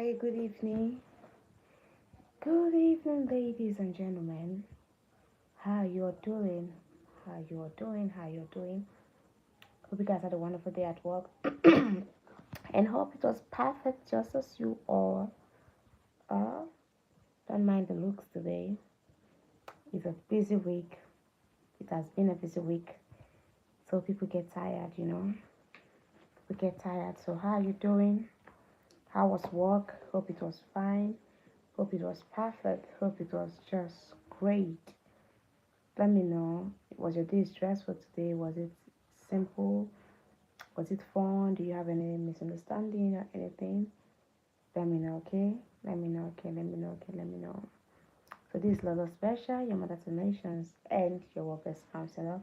Hi, good evening. Good evening, ladies and gentlemen. How you're doing? How you're doing? How you're doing? Hope you guys had a wonderful day at work. And hope it was perfect just as you all are. Don't mind the looks today. It's a busy week. It has been a busy week. So people get tired. We get tired. So how are you doing? How was work? Hope it was fine. Hope it was perfect. Hope it was just great. Let me know. Was your day stressful today? Was it simple? Was it fun? Do you have any misunderstanding or anything? Let me know, okay? Let me know, okay? Let me know, okay? Let me know. So this is Lolo Special, your mother to nations, and your workers counselor.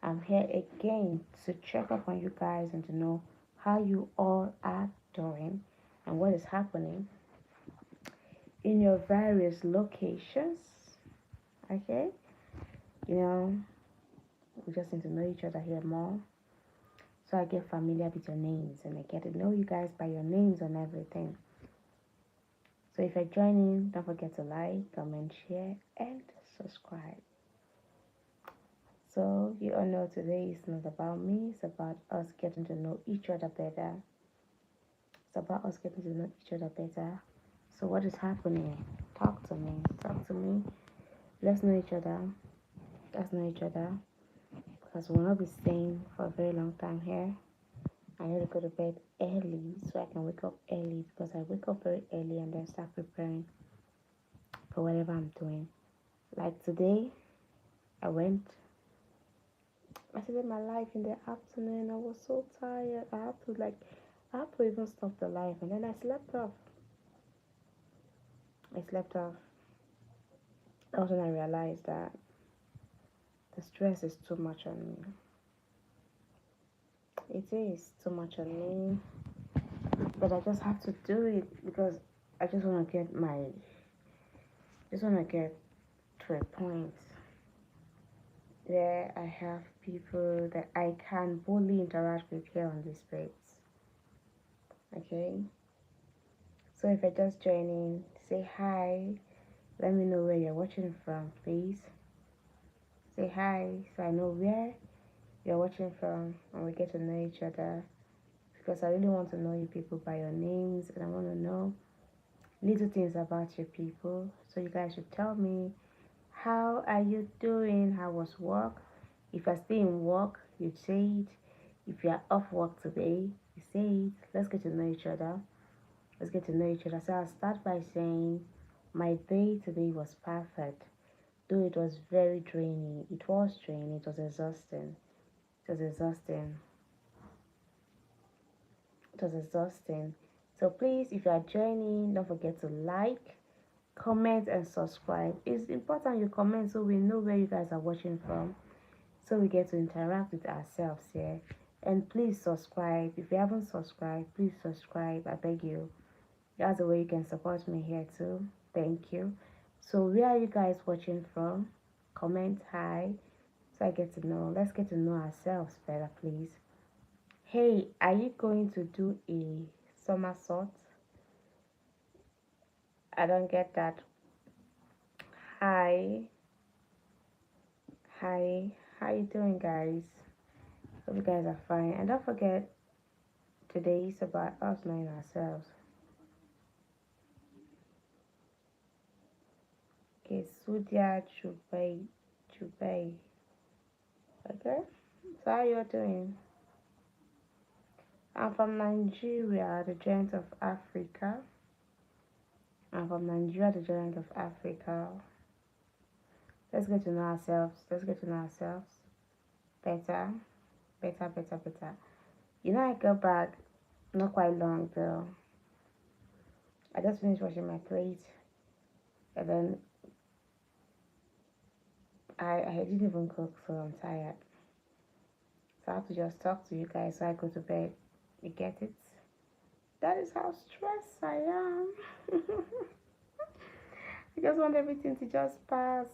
I'm here again to check up on you guys and to know how you all are doing and what is happening in your various locations. Okay? You know, we just need to know each other here more. So I get familiar with your names and I get to know you guys by your names and everything. So if you're joining, don't forget to like, comment, share, and subscribe. So you all know today is not about me, it's about us getting to know each other better. It's about us getting to know each other better. So what is happening? Talk to me. Talk to me. Let's know each other. Let's know each other. Because we'll not be staying for a very long time here. I need to go to bed early so I can wake up early because I wake up very early and then start preparing for whatever I'm doing. Like today, I started my life in the afternoon. I was so tired. I had to even stop the life and then I slept off. I slept off. That's when I realized that the stress is too much on me. It is too much on me, but I just have to do it because I just want to get to a point where I have people that I can boldly interact with here on this space. Okay? So if you're just joining, say hi. Let me know where you're watching from, please. Say hi so I know where you're watching from and we get to know each other. Because I really want to know you people by your names and I want to know little things about your people. So you guys should tell me, how are you doing? How was work? If you're still in work, you say it. If you're off work today, you say it. Let's get to know each other. Let's get to know each other. So I'll start by saying my day today was perfect. Though it was very draining. It was draining. It was exhausting. It was exhausting. It was exhausting. So please, if you are joining, don't forget to like, comment, and subscribe. It's important you comment so we know where you guys are watching from. So we get to interact with ourselves here. And please subscribe. If you haven't subscribed, please subscribe. I beg you. That's the way you can support me here too. Thank you. So where are you guys watching from? Comment hi so I get to know. Let's get to know ourselves better, please. Hey, are you going to do a somersault? I don't get that. Hi. Hi. How you doing, guys? Hope you guys are fine. And don't forget, today is about us knowing ourselves. Okay, Sudhya Chubay. Okay, so how you doing? I'm from Nigeria, the giant of Africa. I'm from Nigeria, the giant of Africa. Let's get to know ourselves. Let's get to know ourselves better, better. I got back not quite long though. I just finished washing my plate, and then I didn't even cook, so I'm tired. So I have to just talk to you guys so I go to bed. You get it? That is how stressed I am. I just want everything to just pass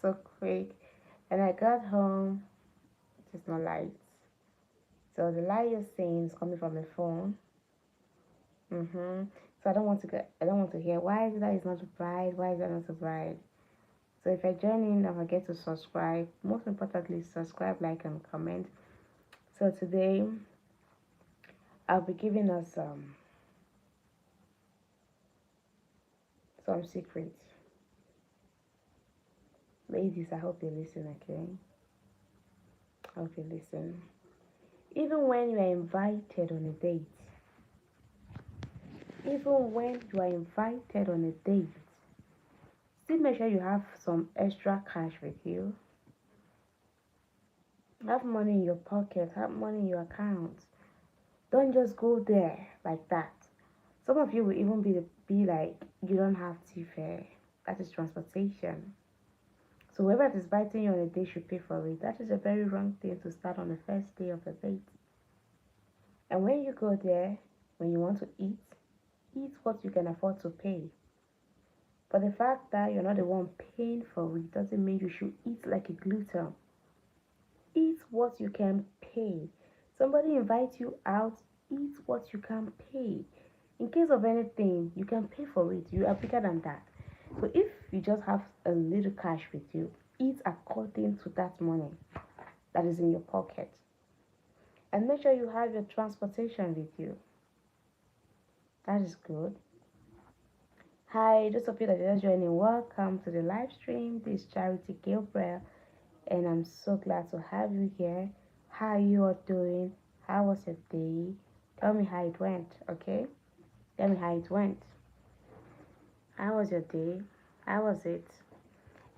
so quick. And I got home, there's no lights. So the light you're seeing is coming from the phone. So I don't want to hear why is it that it's not a bride, why is that not a bride. So if I join in, don't forget to subscribe. Most importantly, subscribe, like, and comment. So today I'll be giving us some secrets. Ladies, I hope you listen, okay? I hope you listen. Even when you are invited on a date, even when you are invited on a date, still make sure you have some extra cash with you. Have money in your pocket, have money in your account. Don't just go there like that. Some of you will even be like, you don't have tea fare. That is transportation. So whoever is inviting you on a date should pay for it. That is a very wrong thing to start on the first day of the date. And when you go there, when you want to eat what you can afford to pay. But the fact that you're not the one paying for it doesn't mean you should eat like a glutton. Eat what you can pay. Somebody invites you out, eat what you can pay. In case of anything, you can pay for it. You are bigger than that. So if you just have a little cash with you, eat according to that money that is in your pocket. And make sure you have your transportation with you. That is good. Hi, those of you that are just joining, welcome to the live stream. This is Charity Gabriel, and I'm so glad to have you here. How you are doing? How was your day? Tell me how it went, okay? Tell me how it went. How was your day? How was it?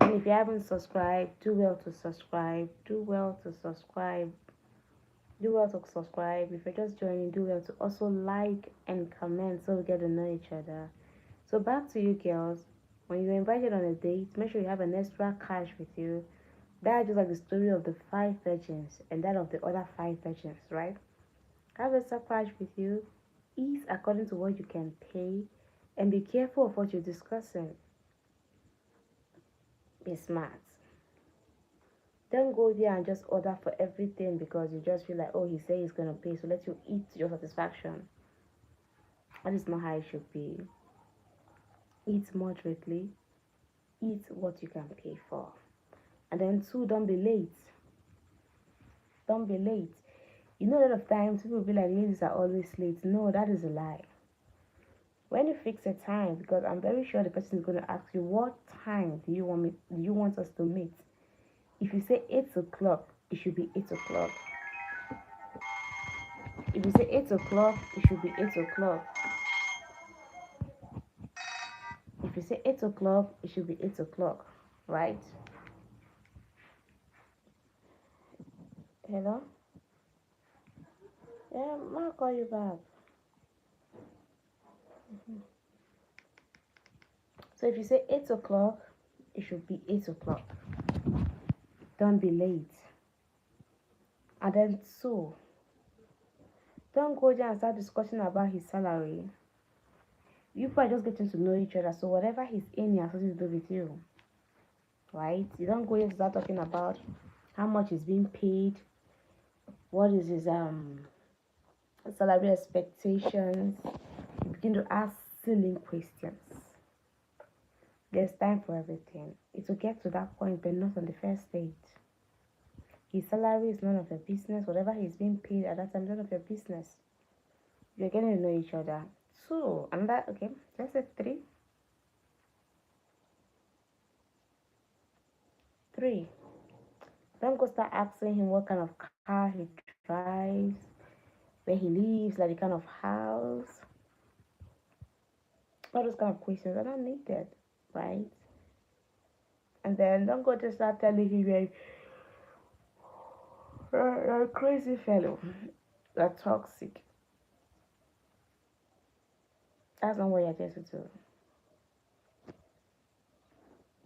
And if you haven't subscribed, do well to subscribe. Do well to subscribe. Do well to subscribe. If you're just joining, do well to also like and comment so we get to know each other. So back to you girls. When you're invited on a date, make sure you have an extra cash with you. That's just like the story of the 5 virgins and that of the other 5 virgins, right? Have extra cash with you. Eat according to what you can pay. And be careful of what you're discussing. Be smart. Don't go there and just order for everything because you just feel like, oh, he said he's going to pay, so let you eat to your satisfaction. That is not how it should be. Eat moderately. Eat what you can pay for. And then two, don't be late. Don't be late. You know, a lot of times people will be like, ladies are always late. No, that is a lie. When you fix a time, because I'm very sure the person is going to ask you, what time do you want us to meet? If you say 8 o'clock, it should be 8 o'clock. If you say 8 o'clock, it should be 8 o'clock. If you say 8 o'clock, it should be 8 o'clock, right? Hello? Yeah, I'll call you back. So if you say 8 o'clock, it should be 8 o'clock. Don't be late. And then two, don't go there and start discussing about his salary. You people are just getting to know each other, so whatever he's in, he has something to do with you, right? You don't go here to start talking about how much is being paid, what is his salary expectations. You begin to ask silly questions. There's time for everything. It will get to that point, but not on the first date. His salary is none of your business. Whatever he's being paid at that time is none of your business. You're getting to know each other. So, another, okay, let's say three. Three, don't go start asking him what kind of car he drives, where he lives, like the kind of house. All those kind of questions are not needed, right? And then don't go to start telling him you're a crazy fellow, you're toxic. That's not what you're there to do.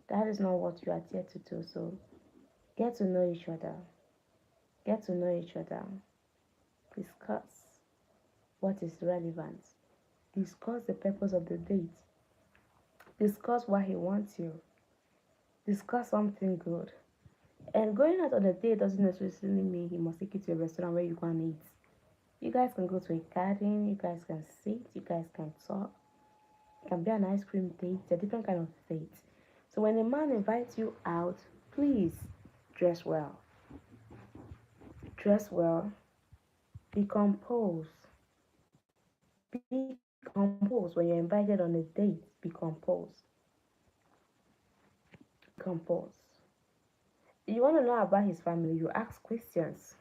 That is not what you are there to do. So get to know each other. Get to know each other. Discuss what is relevant. Discuss the purpose of the date. Discuss why he wants you. Discuss something good. And going out on a date doesn't necessarily mean he must take you to a restaurant where you can eat. You guys can go to a garden, you guys can sit, you guys can talk. It can be an ice cream date, a different kind of date. So when a man invites you out, please dress well. Dress well, be composed. Be composed when you're invited on a date. Be composed. Composed. You want to know about his family, you ask questions.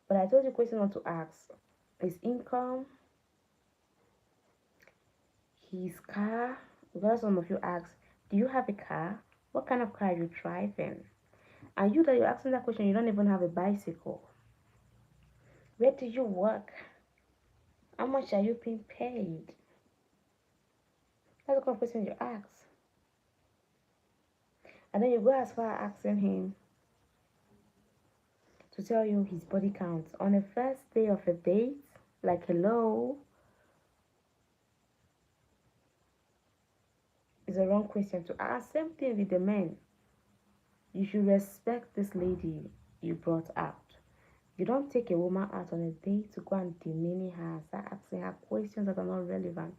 But I told you question not to ask. His income, his car. Because some of you ask, do you have a car? What kind of car are you driving? And you that you're asking that question, you don't even have a bicycle. Where do you work? How much are you being paid? That's the kind of question you ask. And then you go as far as asking him to tell you his body count on the first day of a date. Like, hello, is a wrong question to ask. Same thing with the men. You should respect this lady you brought out. You don't take a woman out on a date to go and demean her, start asking her questions that are not relevant.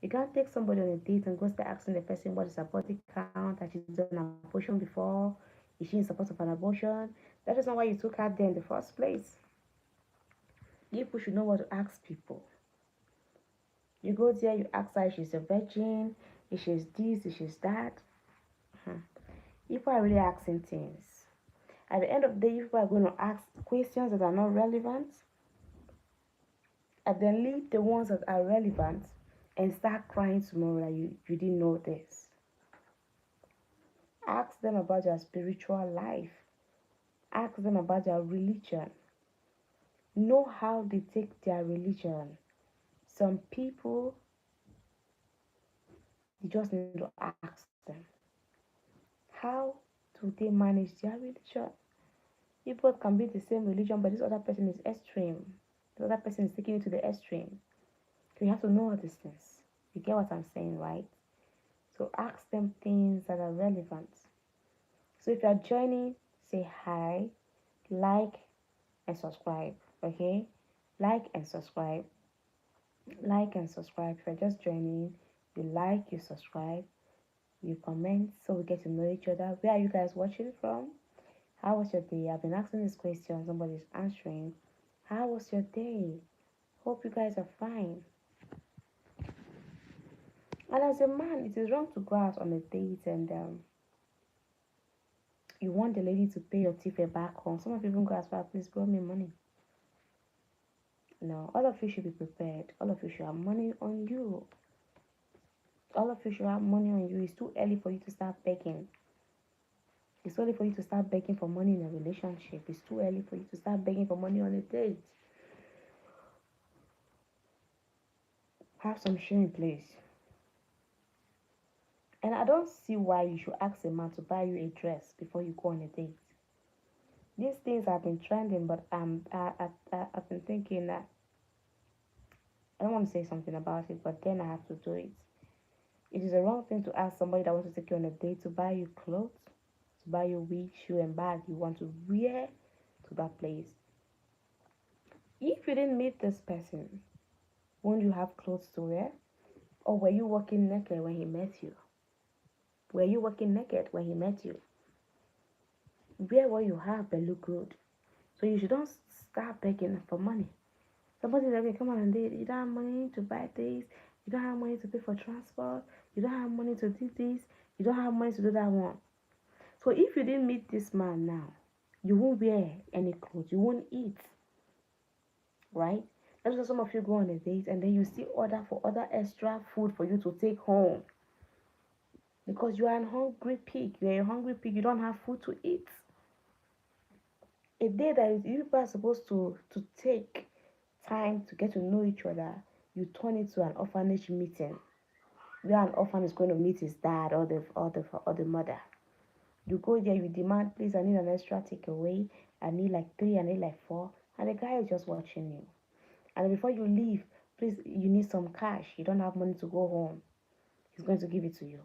You can't take somebody on a date and go start asking the person what is her body count, has she done an abortion before, is she in support of an abortion? That is not why you took her there in the first place. People should know what to ask people. You go there, you ask her if she's a virgin, if she's this, if she's that. People are really asking things. At the end of the day, people are going to ask questions that are not relevant, and then leave the ones that are relevant and start crying tomorrow that you didn't know this. Ask them about their spiritual life. Ask them about their religion. Know how they take their religion. Some people, you just need to ask them, how do they manage their religion? People can be the same religion, but this other person is extreme. The other person is taking it to the extreme. So you have to know all these things. You get what I'm saying, right? So ask them things that are relevant. So if you are joining, say hi, like, and subscribe. Okay? Like and subscribe. Like and subscribe. If you're just joining, you like, you subscribe, you comment so we get to know each other. Where are you guys watching from? How was your day? I've been asking this question, somebody's answering. How was your day? Hope you guys are fine. And as a man, it is wrong to go out on a date and you want the lady to pay your ticket back home. Some of you even go as far, please borrow me money. No, all of you should be prepared. All of you should have money on you. All of you should have money on you. It's too early for you to start begging. It's early for you to start begging for money in a relationship. It's too early for you to start begging for money on a date. Have some shame in place. And I don't see why you should ask a man to buy you a dress before you go on a date. These things have been trending, but I've been thinking that I don't want to say something about it, but then I have to do it. It is a wrong thing to ask somebody that wants to take you on a date to buy you clothes, to buy you wig, shoe, and bag you want to wear to that place. If you didn't meet this person, won't you have clothes to wear? Or were you walking naked when he met you? Were you walking naked when he met you? Wear what you have but look good. So you should not start begging for money. Somebody's like, okay, come on and date. You don't have money to buy this. You don't have money to pay for transport. You don't have money to do this. You don't have money to do that one. So if you didn't meet this man now, you won't wear any clothes. You won't eat. Right? That's why some of you go on a date and then you still order for other extra food for you to take home. Because you are a hungry pig. You're a hungry pig. You don't have food to eat. A day that you people are supposed to take time to get to know each other, you turn it to an orphanage meeting where an orphan is going to meet his dad or the mother. You go there, you demand, please, I need an extra takeaway. I need like 3, I need like 4, and the guy is just watching you. And before you leave, please, you need some cash. You don't have money to go home. He's going to give it to you.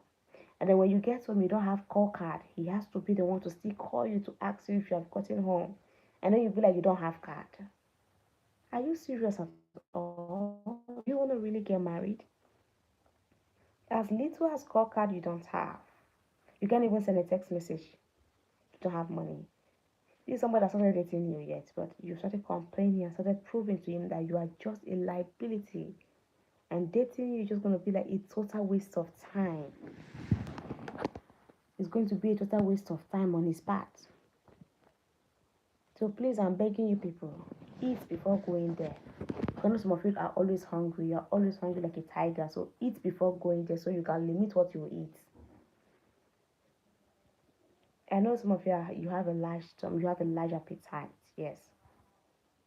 And then when you get home, you don't have call card. He has to be the one to still call you to ask you if you have gotten home. And then you be like, you don't have card. Are you serious at all? Do you want to really get married? As little as call card you don't have. You can't even send a text message. You don't have money. This is somebody that's not dating you yet, but you started complaining and started proving to him that you are just a liability. And dating you is just going to be like a total waste of time. It's going to be a total waste of time on his part. So please, I'm begging you people, eat before going there. I know some of you are always hungry. You're always hungry like a tiger. So eat before going there so you can limit what you eat. I know some of you you have a large appetite, yes.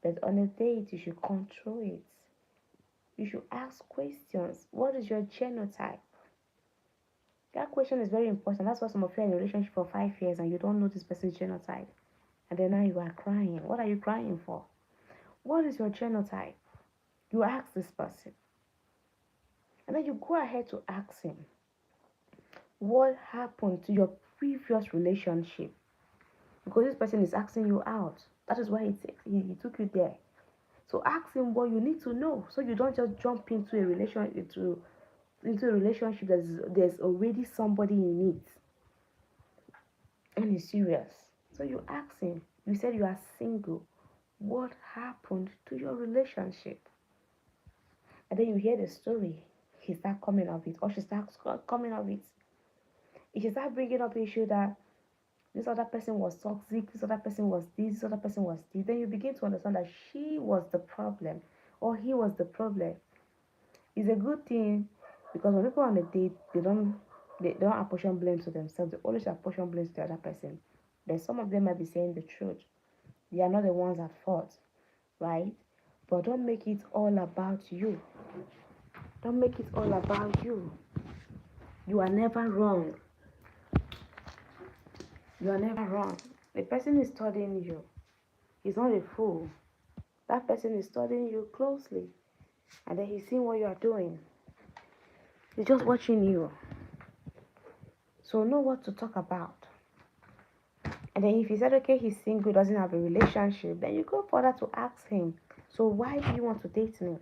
But on a date, you should control it. You should ask questions. What is your genotype? That question is very important. That's why some of you are in a relationship for 5 years and you don't know this person's genotype. And then now you are crying. What are you crying for? What is your genotype? You ask this person. And then you go ahead to ask him, what happened to your previous relationship? Because this person is asking you out. That is why he took you there. So ask him what you need to know, so you don't just jump into a relationship there's already somebody in it and he's serious. So you ask him. You said you are single. What happened to your relationship? And then you hear the story. He start coming of it, or she starts coming of it. If she start bringing up the issue that this other person was toxic, this other person was this other person was this, then you begin to understand that she was the problem or he was the problem. It's a good thing because when people on a date, they don't apportion blame to themselves. They always apportion blame to the other person. Then some of them might be saying the truth. They are not the ones at fault, right? But don't make it all about you. Don't make it all about you. You are never wrong. You are never wrong. The person is studying you. He's not a fool. That person is studying you closely. And then he's seeing what you are doing. He's just watching you. So know what to talk about. And then if he said, okay, he's single, doesn't have a relationship, then you go further to ask him, so why do you want to date me?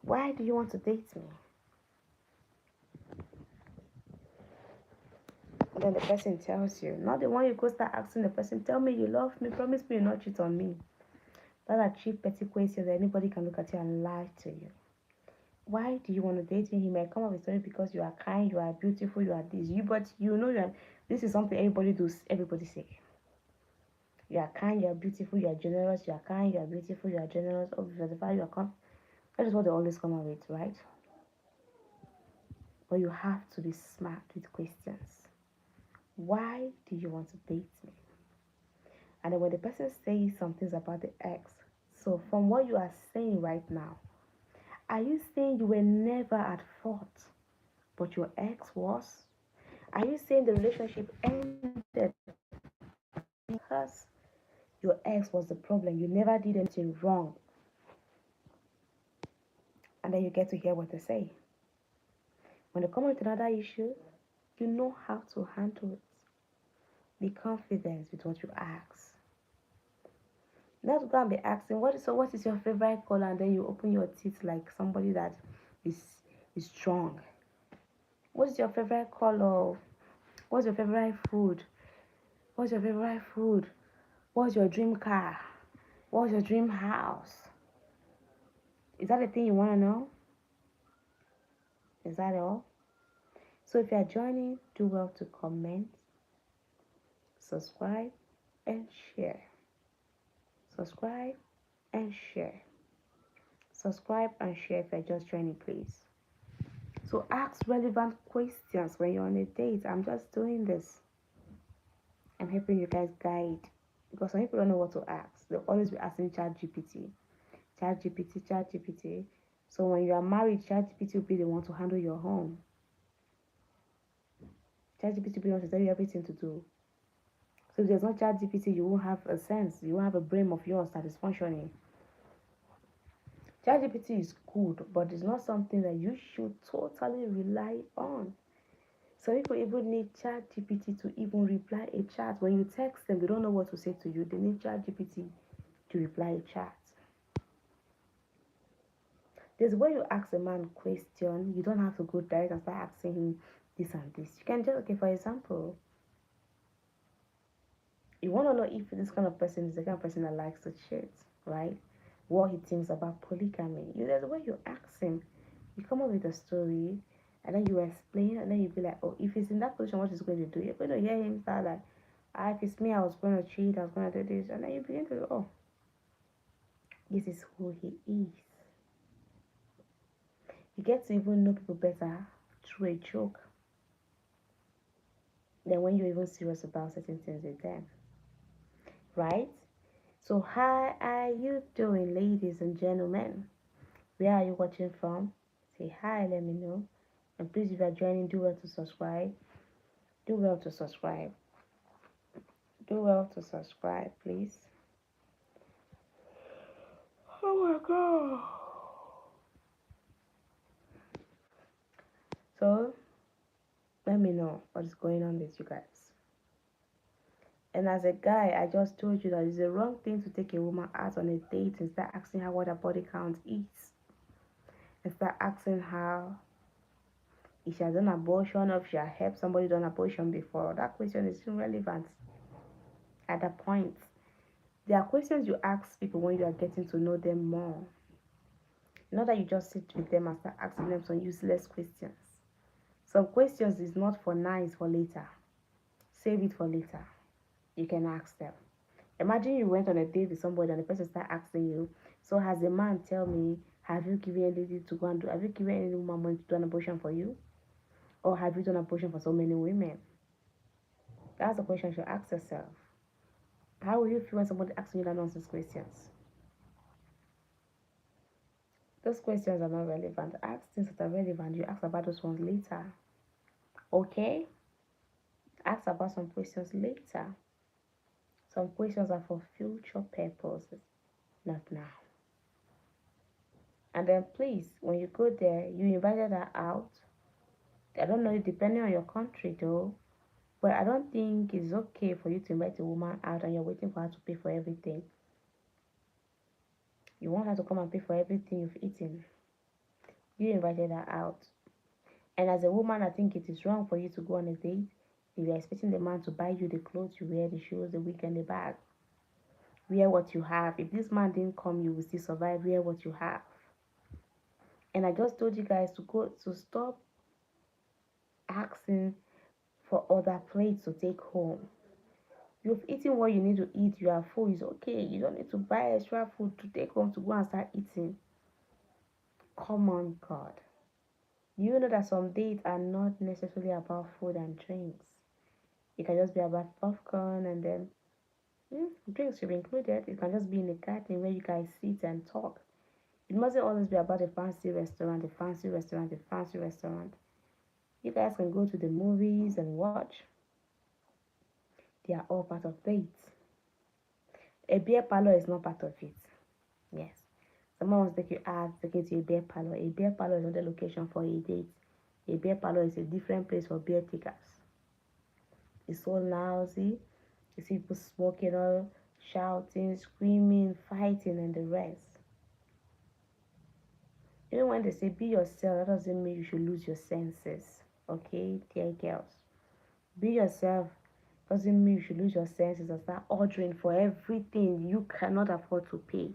Why do you want to date me? And then the person tells you, not the one you go start asking the person, tell me you love me, promise me you'll not cheat on me. That are cheap, petty questions that anybody can look at you and lie to you. Why do you want to date him? He might come up with a story because you are kind, you are beautiful, you are this. But you know this is something everybody does, everybody say. You are kind, you are beautiful, you are generous, you are kind, you are beautiful, you are generous, you are kind. That is what they always come up with, right? But you have to be smart with questions. Why do you want to date me? And then when the person says some things about the ex, so from what you are saying right now, are you saying you were never at fault, but your ex was? Are you saying the relationship ended because your ex was the problem? You never did anything wrong. And then you get to hear what they say. When they come with another issue, you know how to handle it. Be confident with what you ask. Not go and be asking, what is your favorite color? And then you open your teeth like somebody that is strong. What is your favorite color? What's your favorite food? What's your favorite food? What's your dream car? What's your dream house? Is that the thing you want to know? Is that all? So if you are joining, do well to comment, subscribe, and share. Subscribe and share. Subscribe and share if you're just joining, please. So ask relevant questions when you're on a date. I'm just doing this. I'm helping you guys guide. Because some people don't know what to ask. They'll always be asking ChatGPT. ChatGPT. So when you are married, ChatGPT will be the one to handle your home. ChatGPT will be the one to tell you everything to do. So if there's no ChatGPT, you won't have a sense. You won't have a brain of yours that is functioning. ChatGPT is good, but it's not something that you should totally rely on. Some people even need ChatGPT to even reply a chat. When you text them, they don't know what to say to you. They need ChatGPT to reply a chat. There's where you ask a man question, you don't have to go direct and start asking him this and this. You can just, okay, for example, you want to know if this kind of person is the kind of person that likes to cheat, right? What he thinks about polygamy. There's where you ask him, you come up with a story, and then you explain, and then you be like, oh, if he's in that position, what is he going to do? You're going to hear him start like, ah, if it's me, I was going to cheat, I was going to do this, and then you begin to, oh, this is who he is. You get to even know people better through a joke than when you're even serious about certain things with them, right? So, how are you doing, ladies and gentlemen? Where are you watching from? Say hi, let me know. And please, if you are joining, do well to subscribe. Do well to subscribe. Do well to subscribe, please. Oh my god. So, let me know what is going on with you guys. And as a guy, I just told you that it's a wrong thing to take a woman out on a date and start asking her what her body count is. And start asking her if she has done abortion or if she has helped somebody done abortion before. That question is irrelevant at that point. There are questions you ask people when you are getting to know them more. Not that you just sit with them and start asking them some useless questions. Some questions is not for now, it's for later. Save it for later. You can ask them. Imagine you went on a date with somebody and the person start asking you, so has a man tell me, have you given anything to go and do, have you given any woman money to do an abortion for you? Or have you done abortion for so many women? That's the question you should ask yourself. How will you feel when somebody asks you that nonsense questions? Those questions are not relevant. Ask things that are relevant. You ask about those ones later. Okay? Ask about some questions later. Some questions are for future purposes, not now. And then please, when you go there, you invited her out. I don't know, depending on your country though, but I don't think it's okay for you to invite a woman out and you're waiting for her to pay for everything. You want her to come and pay for everything you've eaten. You invited her out. And as a woman, I think it is wrong for you to go on a date if you're expecting the man to buy you the clothes you wear, the shoes, the wig, and the bag. Wear what you have. If this man didn't come, you will still survive. Wear what you have. And I just told you guys to stop asking for other plates to take home. You've eaten what you need to eat. You are full. It's okay. You don't need to buy extra food to take home to go and start eating. Come on, God. You know that some dates are not necessarily about food and drinks. It can just be about popcorn and then drinks should be included. It can just be in a garden where you guys sit and talk. It mustn't always be about a fancy restaurant, a fancy restaurant, a fancy restaurant. You guys can go to the movies and watch. They are all part of dates. A beer parlor is not part of it. Yes. Someone wants to take you out, take you to a beer parlor. A beer parlor is not the location for a date. A beer parlor is a different place for beer takers. It's so lousy. You see people smoking all, shouting, screaming, fighting, and the rest. Even when they say be yourself, that doesn't mean you should lose your senses. Okay, dear girls. Be yourself doesn't mean you should lose your senses and start ordering for everything you cannot afford to pay.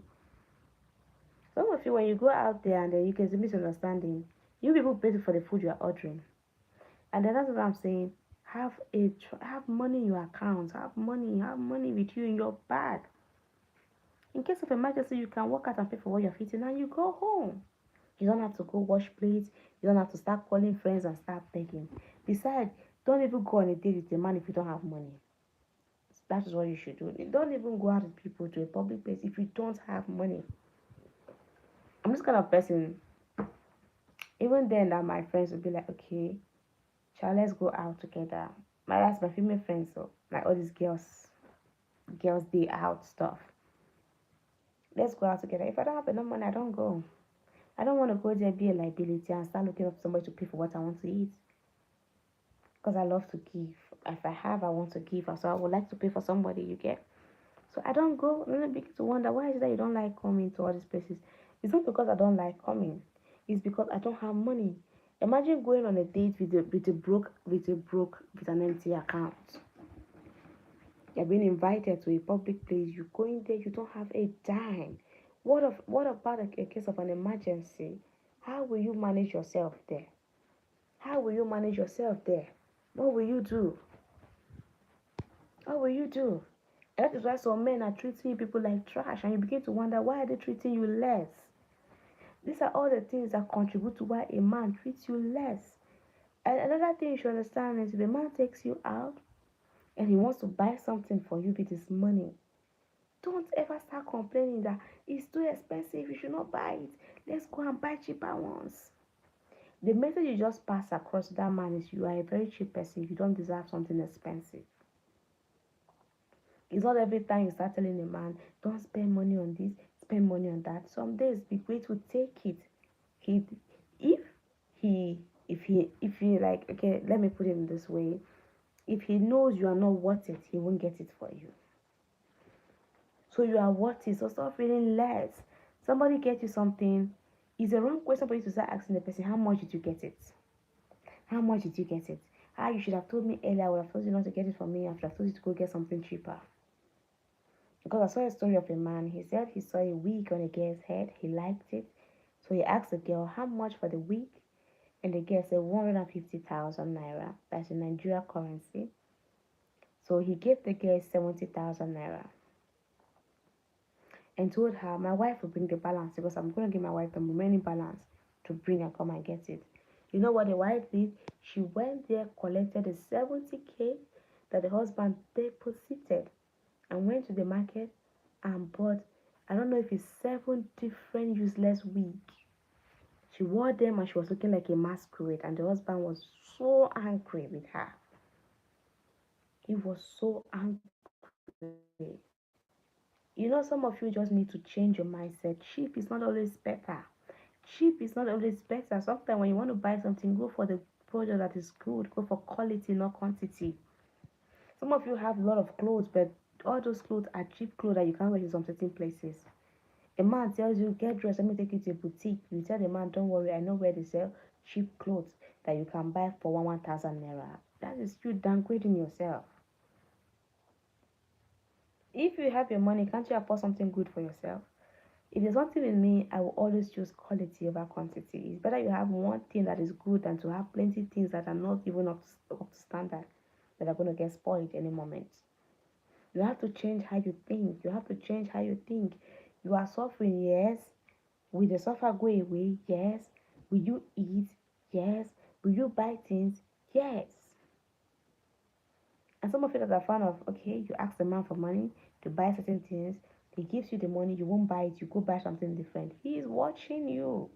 Some of you, when you go out there and then you get a misunderstanding, you people pay for the food you are ordering. And then that's what I'm saying. Have money in your account. Have money with you in your bag. In case of emergency, you can walk out and pay for what you're eating and you go home. You don't have to go wash plates. You don't have to start calling friends and start begging. Besides, don't even go on a date with a man if you don't have money. That is what you should do. Don't even go out with people to a public place if you don't have money. I'm this kind of person. Even then, that my friends would be like, okay, shall let's go out together. That's my female friends, so like all these girls day out stuff. Let's go out together. If I don't have enough money, I don't go. I don't want to go there, be a liability, and start looking up somebody to pay for what I want to eat. Because I love to give. If I have, I want to give. So I would like to pay for somebody, you get. So I don't go. And then I begin to wonder, why is it that you don't like coming to all these places? It's not because I don't like coming. It's because I don't have money. Imagine going on a date with an empty account. You're being invited to a public place. You go in there, you don't have a dime. What about a case of an emergency? How will you manage yourself there? How will you manage yourself there? What will you do? What will you do? That is why some men are treating people like trash, and you begin to wonder, why are they treating you less? These are all the things that contribute to why a man treats you less. And another thing you should understand is if a man takes you out and he wants to buy something for you with his money, don't ever start complaining that it's too expensive, you should not buy it. Let's go and buy cheaper ones. The message you just pass across to that man is you are a very cheap person, you don't deserve something expensive. It's not every time you start telling a man, don't spend money on this, spend money on that. Some days be grateful, take it. He, if if he like, okay, let me put it in this way. If he knows you are not worth it, he won't get it for you. So you are worth it. So stop feeling less. Somebody get you something. It's a wrong question for you to start asking the person, how much did you get it? How much did you get it? Ah, you should have told me earlier. I would have told you not to get it for me. I should have told you to go get something cheaper. Because I saw a story of a man. He said he saw a wig on a girl's head. He liked it. So he asked the girl, how much for the wig? And the girl said 150,000 naira. That's in Nigeria currency. So he gave the girl 70,000 naira and told her, my wife will bring the balance because I'm going to give my wife the remaining balance to bring and come and get it. You know what the wife did? She went there, collected the 70K that the husband deposited and went to the market and bought, I don't know if it's 7 different useless wigs. She wore them and she was looking like a masquerade, and the husband was so angry with her. He was so angry. You know, some of you just need to change your mindset. Cheap is not always better. Cheap is not always better. Sometimes when you want to buy something, go for the product that is good. Go for quality, not quantity. Some of you have a lot of clothes, but all those clothes are cheap clothes that you can't wear to some certain places. A man tells you, get dressed, let me take you to a boutique. You tell the man, don't worry, I know where they sell cheap clothes that you can buy for 1,000 naira. That is you downgrading yourself. If you have your money, can't you afford something good for yourself? If there's something with me, I will always choose quality over quantity. It's better you have one thing that is good than to have plenty things that are not even up to standard, that are going to get spoiled any moment. You have to change how you think. You have to change how you think. You are suffering, yes. Will the suffer go away? Yes. Will you eat? Yes. Will you buy things? Yes. And some of it that are fan of, okay, you ask the man for money to buy certain things, he gives you the money, you won't buy it, you go buy something different. He is watching you.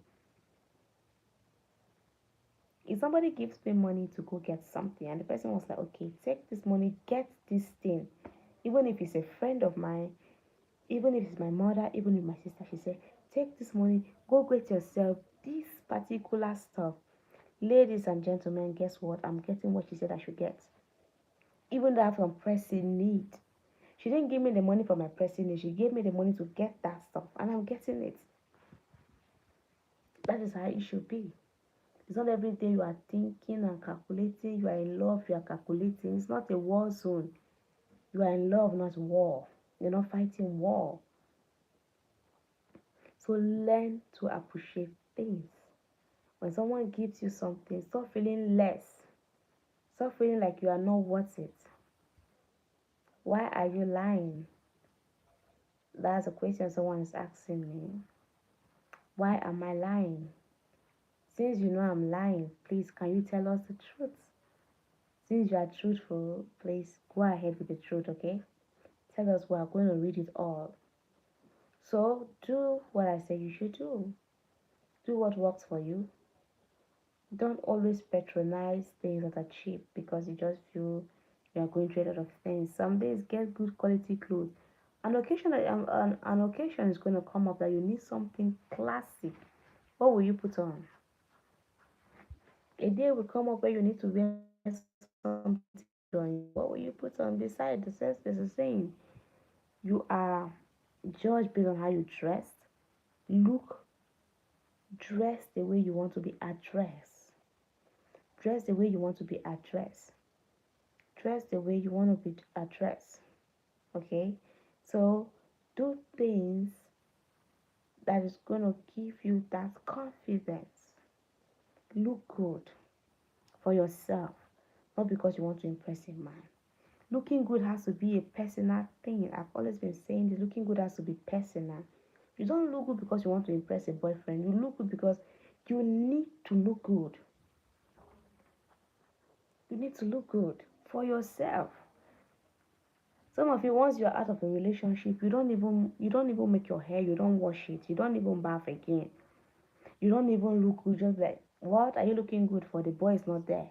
If somebody gives me money to go get something and the person was like, okay, take this money, get this thing, even if it's a friend of mine, even if it's my mother, even if my sister, she said, take this money, go get yourself this particular stuff. Ladies and gentlemen, guess what? I'm getting what she said I should get. Even though I have some pressing need. She didn't give me the money for my pressing need. She gave me the money to get that stuff. And I'm getting it. That is how it should be. It's not every day you are thinking and calculating. You are in love, you are calculating. It's not a war zone. You are in love, not war. You're not fighting war. So learn to appreciate things. When someone gives you something, stop feeling less. Stop feeling like you are not worth it. Why are you lying? That's a question someone is asking me. Why am I lying? Since you know I'm lying, please can you tell us the truth? Since you are truthful, please go ahead with the truth, okay? Tell us, we are going to read it all. So do what I say you should do. Do what works for you. Don't always patronize things that are cheap because you just feel you are going through a lot of things. Some days get good quality clothes. An occasion is going to come up that you need something classic. What will you put on? A day will come up where you need to wear something on. What will you put on? Besides, there's a saying, you are judged based on how you dress, look, Dress the way you want to be addressed. Dress the way you want to be addressed. Dress the way you want to be addressed. Okay? So do things that is going to give you that confidence. Look good for yourself, not because you want to impress a man. Looking good has to be a personal thing. I've always been saying this. Looking good has to be personal. You don't look good because you want to impress a boyfriend. You look good because you need to look good. You need to look good for yourself. Some of you, once you're out of a relationship, you don't even make your hair, you don't wash it, you don't even bath again. You don't even look good, just like, what are you looking good for? The boy is not there.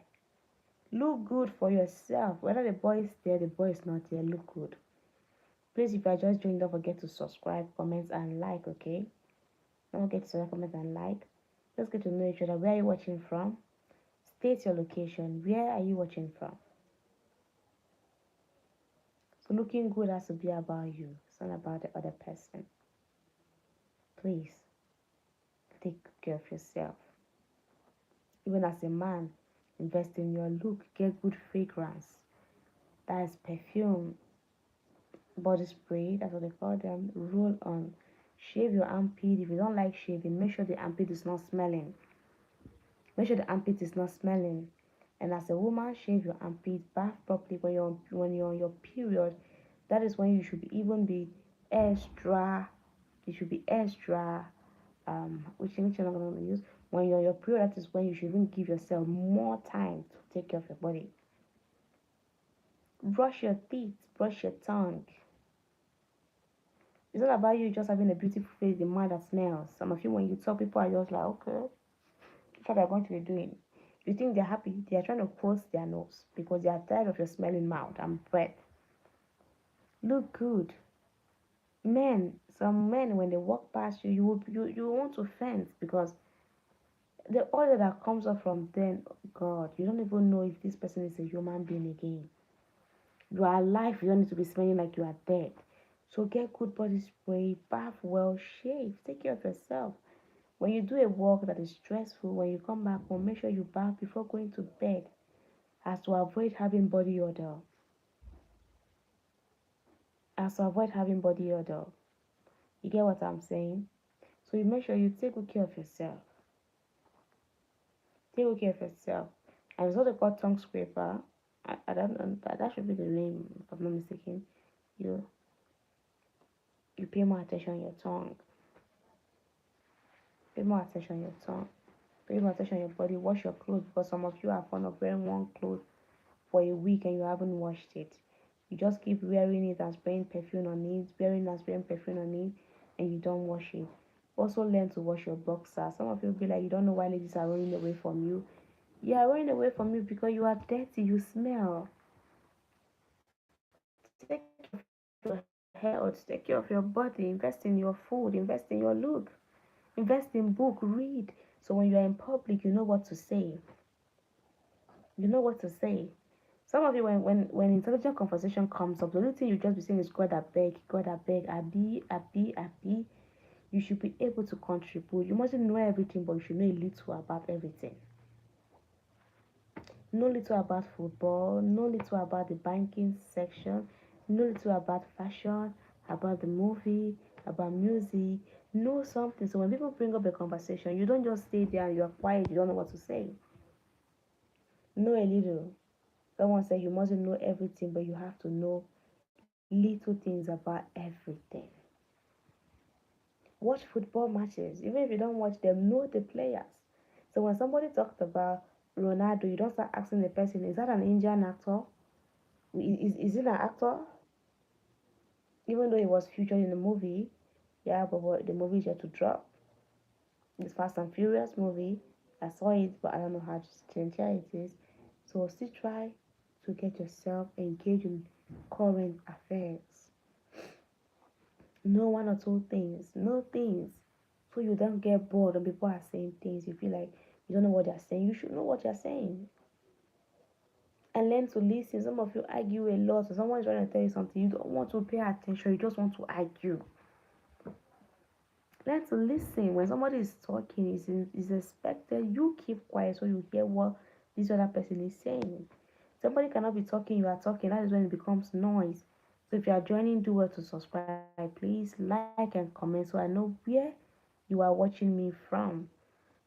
Look good for yourself. Whether the boy is there, the boy is not there, look good. Please, if you are just joining, don't forget to subscribe, comment, and like, okay? Don't forget to subscribe, comment, and like. Let's get to know each other. Where are you watching from? State your location. Where are you watching from? So looking good has to be about you. It's not about the other person. Please, take care of yourself. Even as a man, invest in your look. Get good fragrance. That is perfume, body spray, that's what they call them. Roll on. Shave your armpit. If you don't like shaving, make sure the armpit is not smelling. Make sure the armpit is not smelling. And as a woman, shave your armpit, bath properly when you're on your period. That is when you should even be extra. You should be extra. Which you're not gonna use when you're on your period. That is when you should even give yourself more time to take care of your body. Brush your teeth. Brush your tongue. It's not about you just having a beautiful face, the man that smells. Some of you, when you talk, people are just like, okay, that's what they're going to be doing. You think they're happy, they are trying to close their nose because they are tired of your smelling mouth and breath. Look good. Some men, when they walk past you, you want to fence because the odor that comes up from them, oh God, you don't even know if this person is a human being again. You are alive, you don't need to be smelling like you are dead. So get good body spray, bath well, shave, take care of yourself. When you do a work that is stressful, when you come back home, make sure you bath before going to bed, as to avoid having body odor. As to avoid having body odor. You get what I'm saying? So you make sure you take good care of yourself. Take good care of yourself. And it's what they call tongue scraper. I don't know, that should be the name, if I'm not mistaken. You you pay more attention on your tongue. Pay more attention on your tongue. Pay more attention on your body. Wash your clothes because some of you are fond of wearing one clothes for a week and you haven't washed it. You just keep wearing it and spraying perfume on it, wearing and spraying perfume on it, and you don't wash it. Also learn to wash your boxers. Some of you will be like, you don't know why ladies are running away from you. You are running away from you because you are dirty, you smell. Take care of your health, take care of your body, invest in your food, invest in your look, invest in book, read. So when you are in public, you know what to say. You know what to say. Some of you, when intelligent conversation comes up, the only thing you just be saying is God I beg, Abi. You should be able to contribute. You mustn't know everything, but you should know a little about everything. Know little about football, know little about the banking section, know little about fashion, about the movie, about music. Know something. So when people bring up a conversation, you don't just stay there and you're quiet, you don't know what to say. Know a little. Someone said you mustn't know everything, but you have to know little things about everything. Watch football matches. Even if you don't watch them, know the players. So when somebody talked about Ronaldo, you don't start asking the person, is that an Indian actor? Is it an actor? Even though he was featured in the movie, yeah, but what, the movie is yet to drop. This Fast and Furious movie, I saw it, but I don't know how sincere it is. So still try to get yourself engaged in current affairs. Know one or two things. Know things. So you don't get bored when people are saying things. You feel like you don't know what they're saying. You should know what they're saying. And learn to listen. Some of you argue a lot. So someone is trying to tell you something. You don't want to pay attention. You just want to argue. Learn to listen. When somebody is talking, is expected you keep quiet so you hear what this other person is saying. Somebody cannot be talking, you are talking. That is when it becomes noise. So if you are joining, do well to subscribe. Please like and comment so I know where you are watching me from.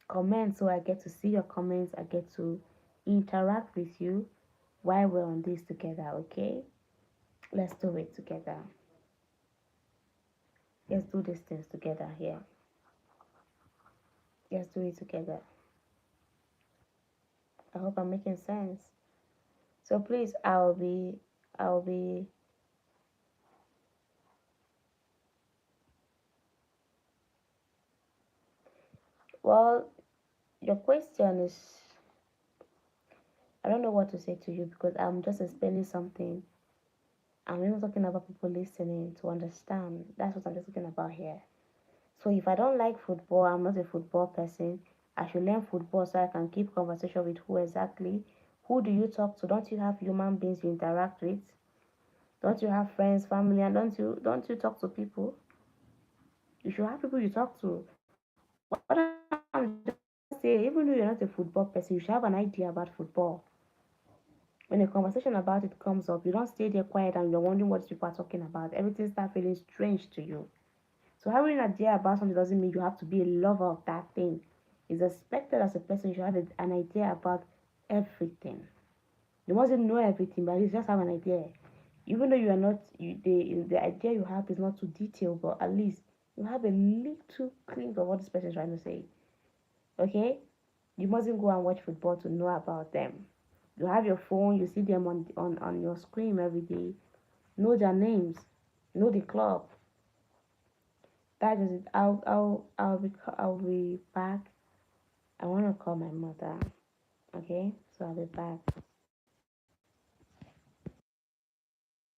Comment so I get to see your comments. I get to interact with you while we're on this together, okay? Let's do it together. Let's do these things together here. Let's do it together. I hope I'm making sense. So please, I'll be, well, your question is, I don't know what to say to you because I'm just explaining something. I'm even talking about people listening to understand. That's what I'm just talking about here. So if I don't like football, I'm not a football person. I should learn football so I can keep conversation with who exactly. Who do you talk to? Don't you have human beings you interact with? Don't you have friends, family, and don't you talk to people? You should have people you talk to. What I'm just saying, even though you're not a football person, you should have an idea about football. When a conversation about it comes up, you don't stay there quiet and you're wondering what people are talking about. Everything starts feeling strange to you. So having an idea about something doesn't mean you have to be a lover of that thing. It's expected as a person you should have an idea about everything. You mustn't know everything, but you just have an idea. Even though you are not, the idea you have is not too detailed, but at least you have a little glimpse of what this person is trying to say. Okay? You mustn't go and watch football to know about them. You have your phone, you see them on your screen every day. Know their names. Know the club. That is it. I'll be back. I want to call my mother. Okay? So I'll be back.